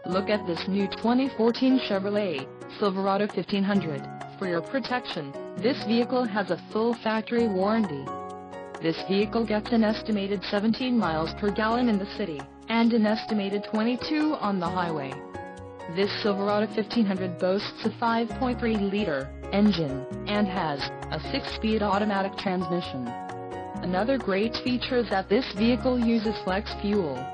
Look at this new 2014 Chevrolet Silverado 1500. For your protection, this vehicle has a full factory warranty. This vehicle gets an estimated 17 miles per gallon in the city, and an estimated 22 on the highway. This Silverado 1500 boasts a 5.3-liter engine, and has a 6-speed automatic transmission. Another great feature is that this vehicle uses flex fuel.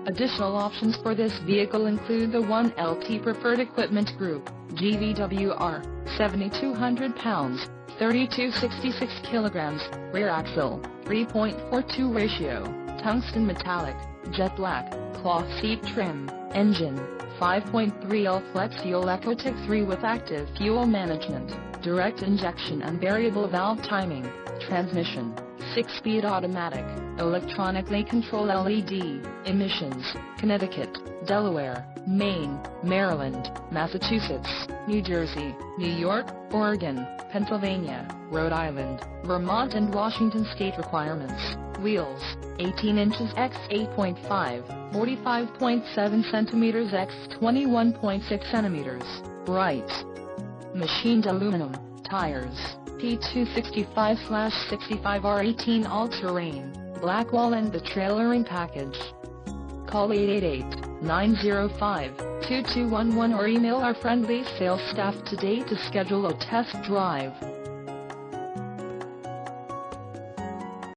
Additional options for this vehicle include the 1LT Preferred Equipment Group, GVWR, 7,200 pounds, 3266 kilograms, rear axle, 3.42 ratio, tungsten metallic, jet black, cloth seat trim, engine, 5.3L flex fuel Ecotec 3 with active fuel management, direct injection and variable valve timing, transmission, 6-speed automatic, electronically controlled LED, emissions, Connecticut, Delaware, Maine, Maryland, Massachusetts, New Jersey, New York, Oregon, Pennsylvania, Rhode Island, Vermont and Washington state requirements. Wheels, 18 inches x 8.5, 45.7 centimeters x 21.6 centimeters, bright machined aluminum, tires, P265/65R18 all-terrain, black wall and the trailering package. Call 888-905-2211 or email our friendly sales staff today to schedule a test drive.